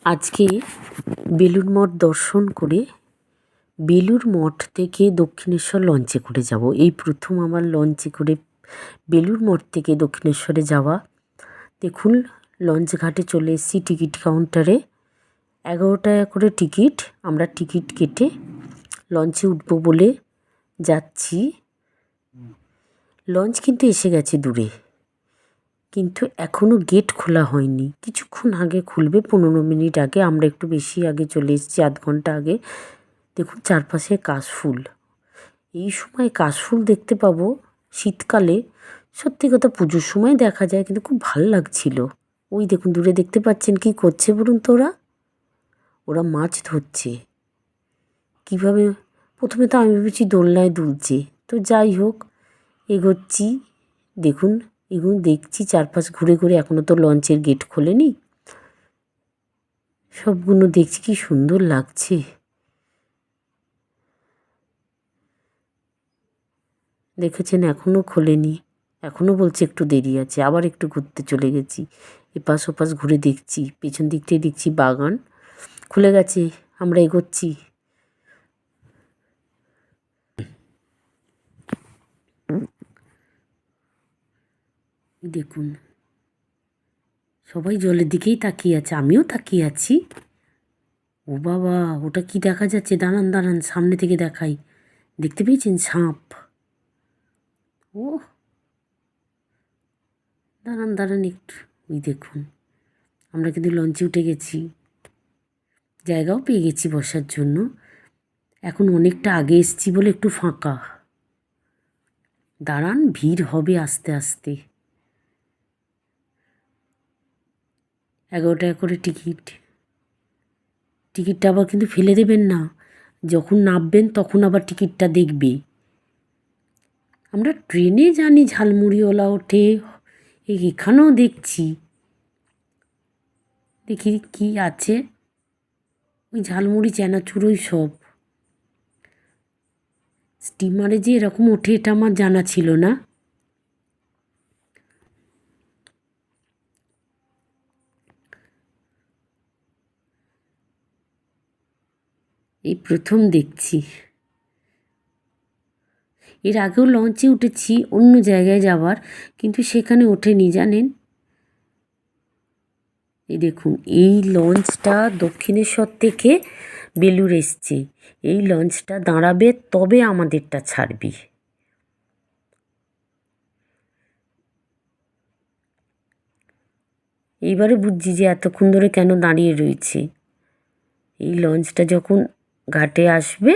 আজকে বেলুড় মঠ দর্শন করে বেলুড় মঠ থেকে দক্ষিণেশ্বর লঞ্চে করে যাব। এই প্রথম আমার লঞ্চে করে বেলুড় মঠ থেকে দক্ষিণেশ্বরে যাওয়া। দেখুন, লঞ্চ ঘাটে চলে এসেছি। টিকিট কাউন্টারে 11 টাকা করে টিকিট। আমরা টিকিট কেটে লঞ্চে উঠবো বলে যাচ্ছি। লঞ্চ কিন্তু এসে গেছে দূরে, কিন্তু এখনও গেট খোলা হয়নি। কিছুক্ষণ আগে খুলবে, 15 মিনিট আগে। আমরা একটু বেশি আগে চলে এসেছি, আধ ঘন্টা আগে। দেখুন চারপাশে কাশফুল। এই সময় কাশফুল দেখতে পাবো শীতকালে। সত্যি কথা পুজোর সময় দেখা যায়, কিন্তু খুব ভালো লাগছিল। ওই দেখুন দূরে দেখতে পাচ্ছেন কি করছে বলুন তো? ওরা মাছ ধরছে। কিভাবে? প্রথমে তো আমি ভেবেছি দোলনায় দুলছে, তো যাই হোক এগোচ্ছি। দেখুন এগুলো দেখছি চারপাশ ঘুরে ঘুরে। এখনও তো লঞ্চের গেট খোলেনি। সবগুলো দেখছি, কি সুন্দর লাগছে। দেখেছেন এখনও খোলেনি, এখনও বলছে একটু দেরি আছে। আবার একটু ঘুরতে চলে গেছি, এপাশ ওপাশ ঘুরে দেখছি। পেছন দিকটাই দেখছি বাগান। খুলে গেছে, আমরা এগোচ্ছি। দেখুন সবাই জলের দিকেই তাকিয়ে আছে, আমিও তাকিয়ে আছি। ও বাবা, ওটা কি দেখা যাচ্ছে? দাঁড়ান দাঁড়ান, সামনে থেকে দেখাই। দেখতে পেয়েছেন সাপ? ও দাঁড়ান দাঁড়ান একটু। ওই দেখুন, আমরা কিন্তু লঞ্চে উঠে গেছি, জায়গাও পেয়ে গেছি বসার জন্য। এখন অনেকটা আগে এসছি বলে একটু ফাঁকা। দাঁড়ান, ভিড় হবে আস্তে আস্তে। 11 টাকা করে টিকিট। টিকিটটা আবার কিন্তু ফেলে দেবেন না, যখন নামবেন তখন আবার টিকিটটা দেখবে। আমরা ট্রেনে জানি ঝালমুড়িওয়ালা ওঠে, এখানেও দেখছি। দেখি কি আছে। ওই ঝালমুড়ি চানাচুরই সব। স্টিমারে যে এরকম ওঠে এটা আমার জানা ছিল না। এই প্রথম দেখছি। এর আগেও লঞ্চে উঠেছি অন্য জায়গায় যাওয়ার, কিন্তু সেখানে ওঠেনি জানেন। এই দেখুন, এই লঞ্চটা দক্ষিণেশ্বর থেকে বেলুড় এসছে। এই লঞ্চটা দাঁড়াবে, তবে আমাদেরটা ছাড়বে। এইবারে বুঝছি যে এতক্ষণ ধরে কেন দাঁড়িয়ে রয়েছে। এই লঞ্চটা যখন ঘাটে আসবে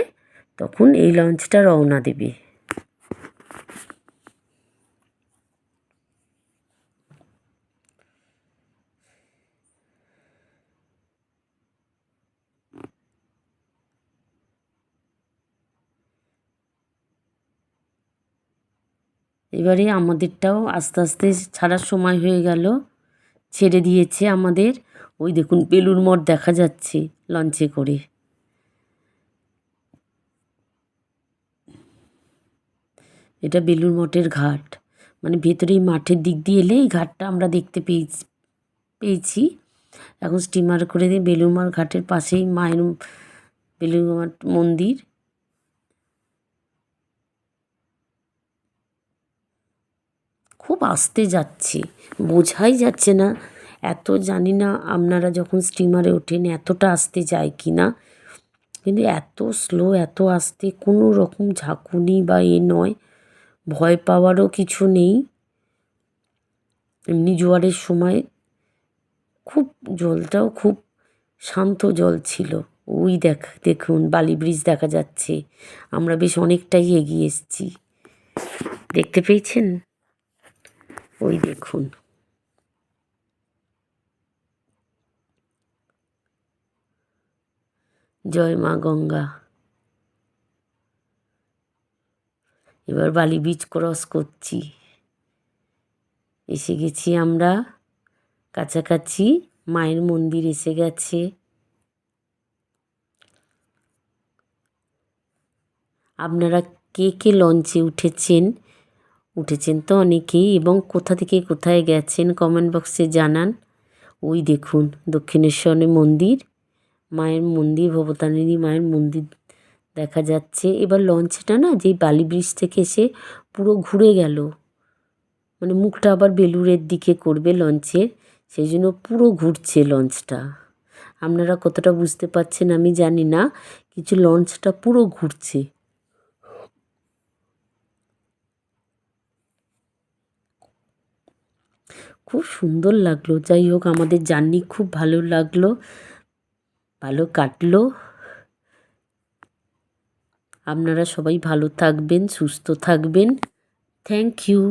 তখন এই লঞ্চটা রওনা দেবে। এবারে আমাদেরটাও আস্তে আস্তে ছাড়ার সময় হয়ে গেল, ছেড়ে দিয়েছে আমাদের। ওই দেখুন বেলুড় মঠ দেখা যাচ্ছে লঞ্চে করে। এটা বেলুড় মঠের ঘাট, মানে ভেতরে এই মাঠের দিক দিয়ে এলে এই ঘাটটা আমরা দেখতে পেয়েছি। এখন স্টিমার করে দিয়ে বেলুড় মঠ ঘাটের পাশেই মায়ের বেলুড় মঠ মন্দির। খুব আস্তে যাচ্ছে, বোঝাই যাচ্ছে না। এত জানি না আপনারা যখন স্টিমারে ওঠেন এতটা আস্তে যায় কি না, কিন্তু এত স্লো, এত আস্তে, কোনো রকম ঝাঁকুনি বা নয়। ভয় পাওয়ারও কিছু নেই। এমনি জোয়ারের সময় খুব জলটাও খুব শান্ত জল ছিল। ওই দেখুন বালি ব্রিজ দেখা যাচ্ছে। আমরা বেশ অনেকটাই এগিয়ে এসেছি, দেখতে পেয়েছেন? ওই দেখুন। জয় মা গঙ্গা। এবার বালি ব্রিজ ক্রস করছি, এসে গেছি আমরা কাছাকাছি। মায়ের মন্দির এসে গেছে। আপনারা কে কে লঞ্চে উঠেছেন তো অনেকেই, এবং কোথা থেকে কোথায় গেছেন কমেন্ট বক্সে জানান। ওই দেখুন দক্ষিণেশ্বরে মন্দির, মায়ের মন্দির, ভবতারিণী মায়ের মন্দির দেখা যাচ্ছে। এবার লঞ্চটা না যেই বালি ব্রিজ থেকে এসে পুরো ঘুরে গেল, মানে মুখটা আবার বেলুড়ের দিকে করবে লঞ্চের, সেই জন্য পুরো ঘুরছে লঞ্চটা। আপনারা কতটা বুঝতে পারছেন আমি জানি না, কিছু লঞ্চটা পুরো ঘুরছে। খুব সুন্দর লাগলো। যাই হোক, আমাদের জার্নি খুব ভালো লাগলো, ভালো কাটলো। আপনারা সবাই ভালো থাকবেন, সুস্থ থাকবেন। Thank you.